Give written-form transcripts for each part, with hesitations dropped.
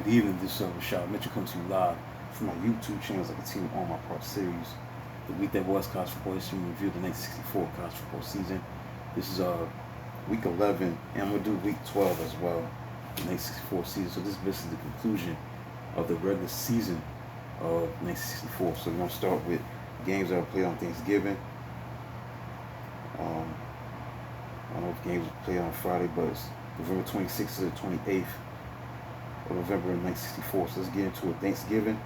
Good evening, this is Rashad Mitchell coming to you live from my YouTube channel as I continue on my part series. The week that was college football history review the 1964 college football season. This is week 11, and I'm going to do week 12 as well, the 1964 season. So this is basically the conclusion of the regular season of 1964. So we're going to start with games that were played on Thanksgiving. I don't know if games were played on Friday, but it's November 26th to the 28th. November 1964. So let's get into it. Thanksgiving,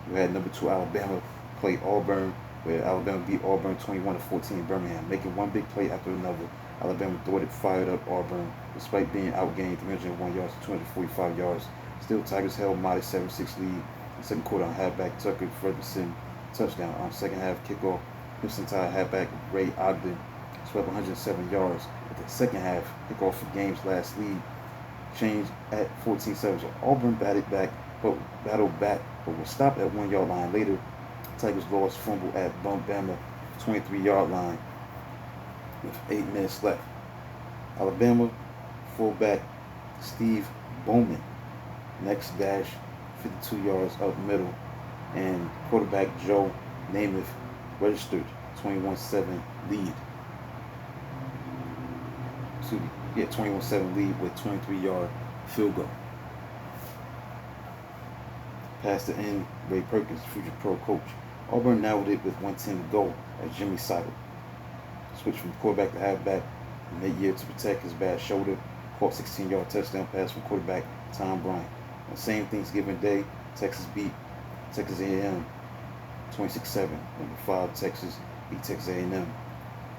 we had number 2 Alabama play Auburn, where Alabama beat Auburn 21-14 in Birmingham, making one big play after another. Alabama fired up Auburn, despite being outgained 301 yards to 245 yards. Still, Tigers held modest 7-6 lead. In the second quarter on halfback Tucker Frederickson touchdown. On second half kickoff, Houston Tide halfback Ray Ogden swept 107 yards. At the second half, kickoff for game's last lead changed at 14-7. So Auburn battled back, but was stopped at 1 yard line. Later, Tigers lost fumble at Bama 23-yard line with 8 minutes left. Alabama fullback Steve Bowman next dash 52 yards up middle, and quarterback Joe Namath registered 21-7 lead. 21-7 lead with 23-yard field goal. Pass to end, Ray Perkins, future pro coach. Auburn narrowed it with 1:10 to go as Jimmy Seidel switched from quarterback to halfback mid-year to protect his bad shoulder. Caught 16-yard touchdown pass from quarterback Tom Bryant. On the same Thanksgiving Day, Texas beat Texas A&M 26-7. Number 5 Texas beat Texas A&M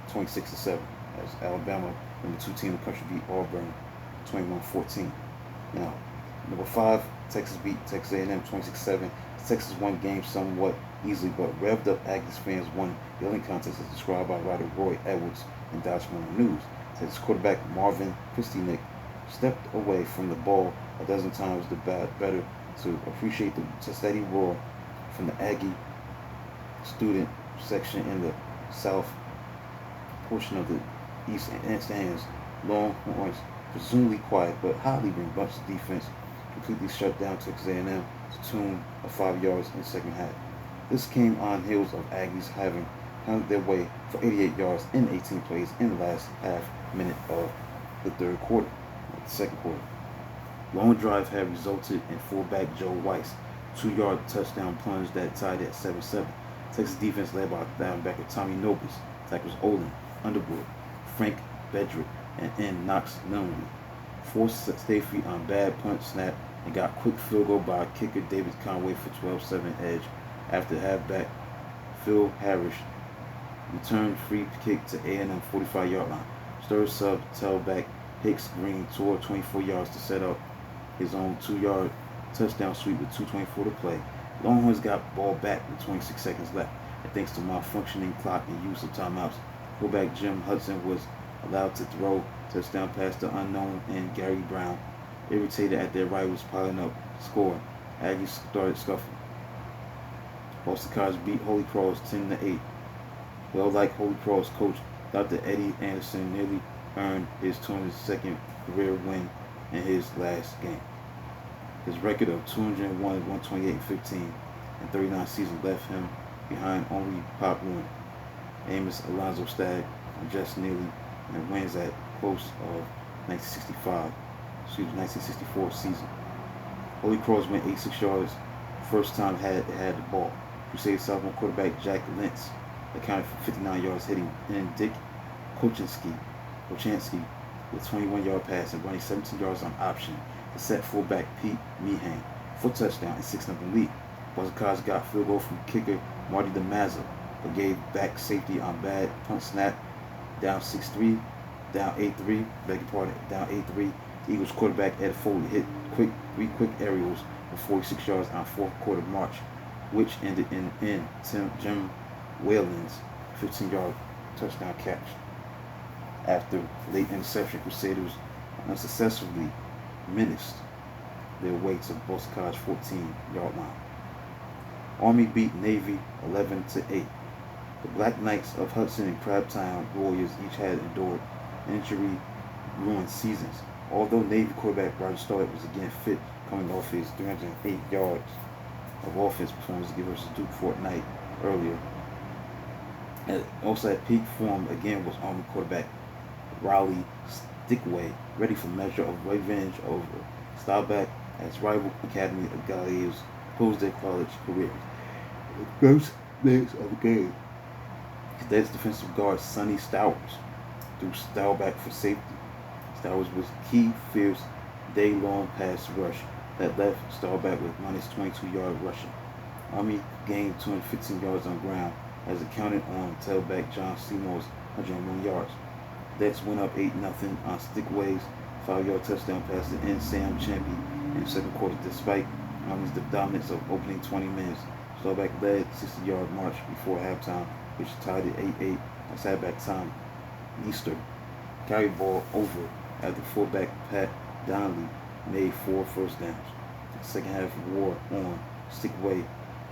26-7 as Alabama, number 2 team in the country, beat Auburn 21-14. Now, number 5 Texas beat Texas A&M 26-7. Texas won game somewhat easily, but revved up Aggies fans won the yelling contest as described by writer Roy Edwards in Dallas Morning News. Texas quarterback Marvin Christianick stepped away from the ball a dozen times the better to appreciate the steady roar from the Aggie student section in the south portion of the east stands. Longhorns, presumably quiet but highly rambunctious defense, completely shut down Texas A&M to tune of 5 yards in the second half. This came on heels of Aggies having pounded their way for 88 yards in 18 plays in the last half minute of the second quarter. Long drive had resulted in fullback Joe Weiss 2-yard touchdown plunge that tied it at 7-7. Texas defense led by linebacker Tommy Nobis, tackles Olin Underwood, Frank Bedrick, and N. Knox Nunley forced Stafey on bad punt snap and got quick field goal by kicker David Conway for 12-7 edge after halfback Phil Harris returned free kick to A&M 45-yard line. Stir sub tailback Hicks Green tore 24 yards to set up his own 2-yard touchdown sweep with 2:24 to play. Longhorns got ball back with 26 seconds left, and thanks to malfunctioning clock and use of timeouts, fullback Jim Hudson was allowed to throw touchdown pass to unknown and Gary Brown. Irritated at their rivals piling up score, Aggies started scuffling. Boston College beat Holy Cross 10-8. Well-liked Holy Cross coach Dr. Eddie Anderson nearly earned his 22nd career win in his last game. His record of 201, 128-15 and 39 seasons left him behind only Pop Warner, Amos Alonzo Stagg, and Jess Neely, and wins at close of 1964 season. Holy Cross went 86 yards, first time had the ball. Crusader sophomore quarterback Jack Lentz accounted for 59 yards hitting, and Dick Kochanski with 21-yard pass and running 17 yards on option to set fullback Pete Meehan for touchdown and 6-0 lead. Boston College got field goal from kicker Marty DeMazza, but gave back safety on bad punt snap. Down 8-3. Down 8-3. The Eagles quarterback Ed Foley hit three quick aerials for 46 yards on fourth quarter march, which ended in Jim Whalen's 15-yard touchdown catch. After late interception, Crusaders unsuccessfully menaced their way to Boston College 14-yard line. Army beat Navy 11-8. The Black Knights of Hudson and Crabtown Warriors each had endured injury-ruined seasons. Although Navy quarterback Roger Starrett was again fit coming off his 308 yards of offense performance versus Duke fortnight earlier. And also at peak form again was Army quarterback Riley Stickway, ready for measure of revenge over Staubach as rival Academy of Galileos closed their college careers. The first minutes of the game, Cadets defensive guard Sonny Stowers threw Staubach for safety. Stowers was key, fierce, day-long pass rush that left Staubach with minus 22-yard rushing. Army gained 215 yards on ground as it counted on tailback John Seymour's 101 yards. Cadets went up 8-0 on Stickway's 5-yard touchdown pass to end Sam Champy in the second quarter. Despite Army's dominance of opening 20 minutes, Staubach led 60-yard march before halftime, which tied it 8-8 as halfback Tom Easter carried ball over after fullback Pat Donnelly made 4 first downs. The second half wore on. Stickway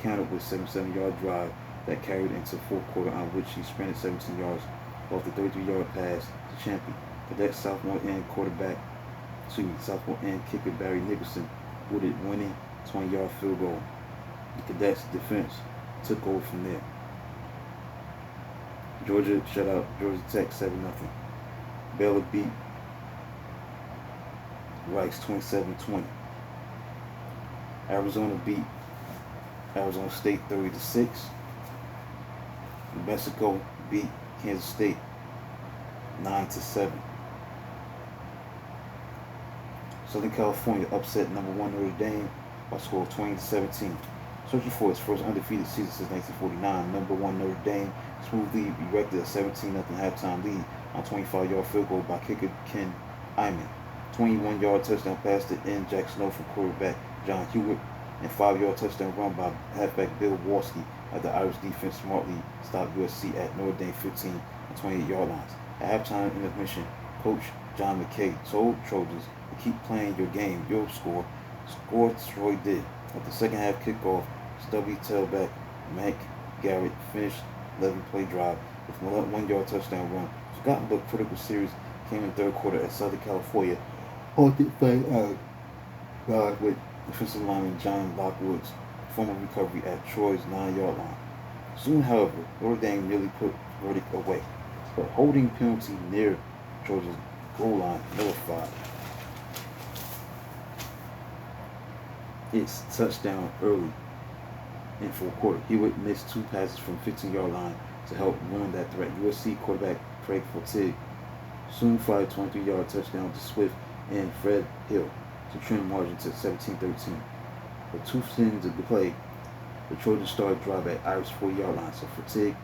countered with a 77-yard drive that carried into the fourth quarter, on which he sprinted 17 yards off the 33-yard pass to Champy. Cadet sophomore end kicker Barry Nicholson wooded winning 20-yard field goal. The Cadets defense took over from there. Georgia shut out Georgia Tech 7-0. Baylor beat Rice 27-20. Arizona beat Arizona State 30-6. New Mexico beat Kansas State 9-7. Southern California upset number 1 Notre Dame by a score of 20-17. Searching for its first undefeated season since 1949, number 1 Notre Dame smoothly erected a 17-0 halftime lead on a 25-yard field goal by kicker Ken Iman. 21-yard touchdown pass to end Jack Snow from quarterback John Hewitt, and 5-yard touchdown run by halfback Bill Warski as the Irish defense smartly stopped USC at Notre Dame 15 and 28-yard lines. At halftime intermission, Coach John McKay told Trojans to keep playing your game, you'll score. Troy did. At the second half kickoff, stubby tailback Mac Garrett finished 11-play drive with a 1-yard touchdown run. Forgotten but critical series came in the third quarter at Southern California. Halted play God with defensive lineman John Lockwood's former recovery at Troy's 9-yard line. Soon, however, Notre Dame nearly put verdict away. But holding penalty near Georgia's goal line nullified its touchdown early in fourth quarter. Hewitt missed 2 passes from 15-yard line to help ruin that threat. USC quarterback Craig Fortig soon fired a 23-yard touchdown to Swift and Fred Hill to trim margin to 17-13. With 2 seconds of the play, the Trojans started drive at Irish 40-yard line, so Fortig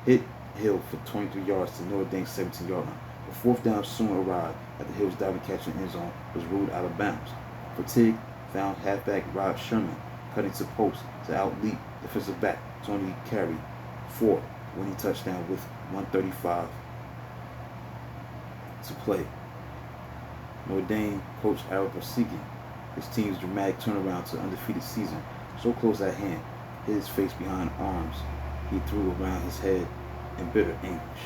hit Hill for 23 yards to Notre Dame's 17-yard line. The fourth down soon arrived after Hill's diving catch in the end zone was ruled out of bounds. Fortig found halfback Rob Sherman cutting to post to outleap defensive back Tony Carey for winning touchdown with 1:35 to play. Notre Dame coach Ara Parseghian, his team's dramatic turnaround to undefeated season, so close at hand, hid his face behind arms he threw around his head in bitter anguish.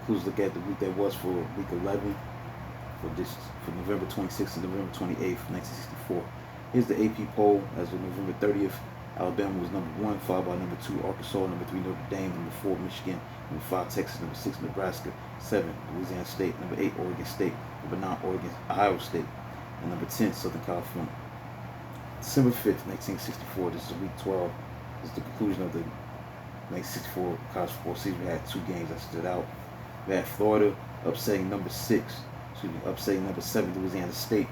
Let's look at the week that was for week 11 for November 26th to November 28th, 1964. Here's the AP poll as of November 30th. Alabama was number 1, followed by number 2 Arkansas, number 3 Notre Dame, number 4 Michigan, number 5 Texas, number 6 Nebraska, 7 Louisiana State, number 8 Oregon State, number 9 Ohio State, and number 10 Southern California. December 5th, 1964. This is week 12. This is the conclusion of the 1964 college football season. We had 2 games that stood out. We had Florida upsetting number 7 Louisiana State.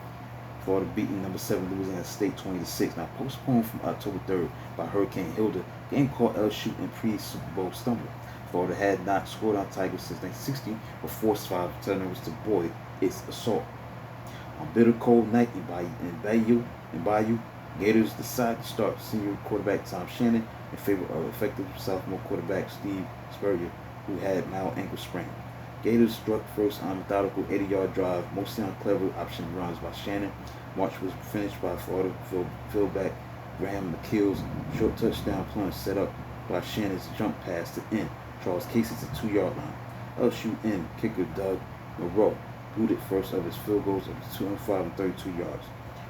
Florida beating number 7 Louisiana State 20-6. Now postponed from October 3rd by Hurricane Hilda. Game called LSU in pre-Super Bowl stumble. Florida had not scored on Tigers since 1960, but forced 5 turnovers to buoy its assault. On bitter cold night in Bayou, Gators decided to start senior quarterback Tom Shannon in favor of effective sophomore quarterback Steve Spurrier, who had mild ankle sprain. Gators struck first on a methodical 80-yard drive, mostly on clever option runs by Shannon. March was finished by Florida fullback Graham McKill's short touchdown plunge set up by Shannon's jump pass to end Charles Casey's 2-yard line. LSU end kicker Doug Moreau booted first of his field goals of 205 and 32 yards.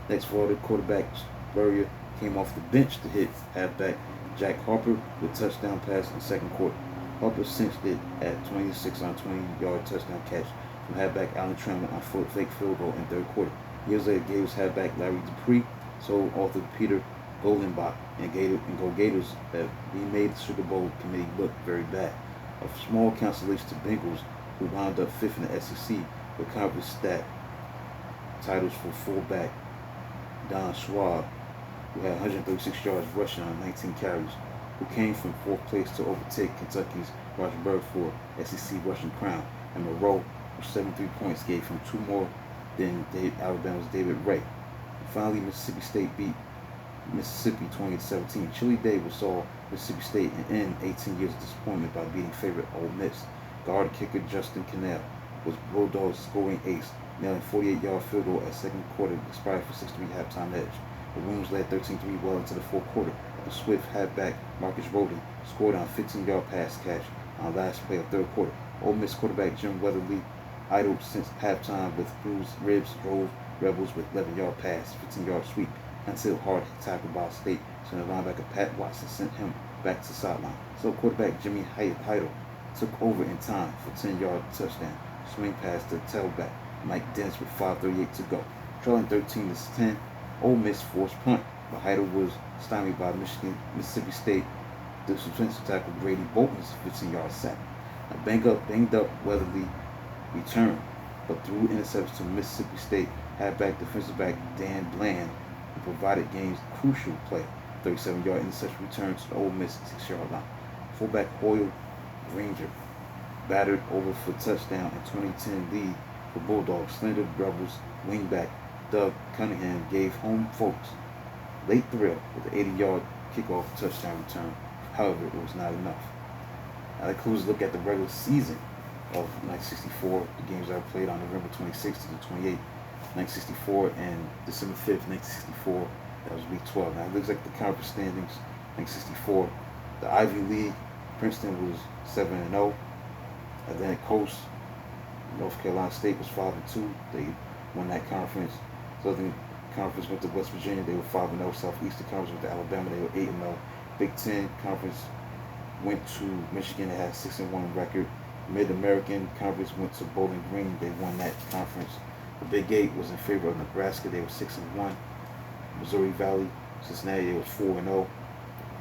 Next, Florida quarterback Spurrier came off the bench to hit halfback Jack Harper with a touchdown pass in the second quarter. Harper cinched it at 26 on 20-yard touchdown catch from halfback Alan Trammell on fake field goal in third quarter. Years later, Gators halfback Larry Dupree told author Peter Goldenbach and Go Gators that we made the Super Bowl committee look very bad. A small consolation to Bengals, who wound up fifth in the SEC with conference stat titles for fullback Don Schwab, who had 136 yards rushing on 19 carries, who came from fourth place to overtake Kentucky's Roger Bird for SEC rushing crown, and Moreau, with 73 points, gave him two more than Alabama's David Ray. And finally, Mississippi State beat Mississippi 20-17. Chilly day saw Mississippi State end 18 years of disappointment by beating favorite Ole Miss. Guard kicker Justin Cannell was Bulldogs' scoring ace, nailing 48-yard field goal at second quarter, expired for 6-3 halftime edge. The Rooms led 13-3 well into the fourth quarter. The Swift halfback Marcus Rhoden scored on a 15-yard pass catch on last play of third quarter. Ole Miss quarterback Jim Weatherly, idled since halftime with bruised ribs, drove Rebels with 11-yard pass, 15-yard sweep until hard tackled by State. Center linebacker Pat Watson sent him back to the sideline. So quarterback Jimmy Heidel took over in time for 10-yard touchdown. Swing pass to tailback Mike Dennis with 5:38 to go. Trailing 13-10, Ole Miss forced punt, but Heidel was stymied by Mississippi State defensive tackle Brady Bolton's 15-yard sack. A banged up Weatherly returned, but threw interceptions to Mississippi State halfback defensive back Dan Bland, who provided game's crucial play, 37-yard interception return to the Ole Miss 6-yard line. Fullback Hoyle Granger battered over for touchdown and 2010 lead for Bulldogs. Slender Rebels wingback Doug Cunningham gave home folks late thrill with an 80-yard kickoff touchdown return. However, it was not enough. Now that concludes a look at the regular season of 1964, the games that were played on November 26th to the 28th, 1964, and December 5th, 1964. That was week 12. Now it looks like the conference standings, 1964, the Ivy League, Princeton was 7-0. Atlantic Coast, North Carolina State was 5-2. They won that conference. Southern Conference went to West Virginia. They were 5-0. Southeastern Conference went to Alabama. They were 8-0. Big Ten Conference went to Michigan. They had a 6-1 record. Mid-American Conference went to Bowling Green. They won that conference. The Big 8 was in favor of Nebraska. They were 6-1. Missouri Valley, Cincinnati, they were 4-0.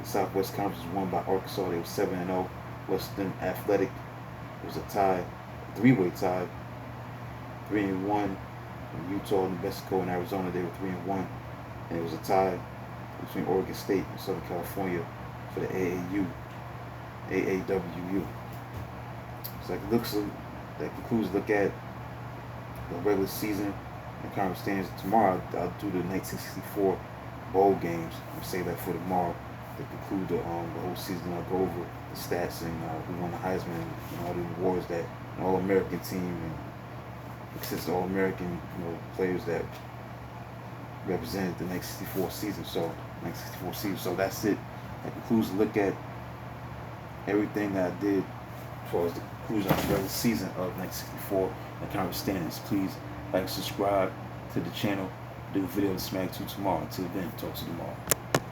The Southwest Conference was won by Arkansas. They were 7-0. Western Athletic was a tie, a three-way tie, 3-1. From Utah, New Mexico, and Arizona, they were 3-1. And it was a tie between Oregon State and Southern California for the AAWU. So that concludes look at the regular season and conference standings. Tomorrow I'll do the 1964 bowl games. I'll save that for tomorrow to conclude the whole season. I'll go over the stats and who won the Heisman and all the awards that an All-American team and consistent All-American players that represented the 1964 season. So that's it. That concludes the look at everything that I did as far as the conclusion of the regular season of 1964 and conference standings. Please like and subscribe to the channel. Do a video to Smack 2 tomorrow. Until then, talk to you tomorrow.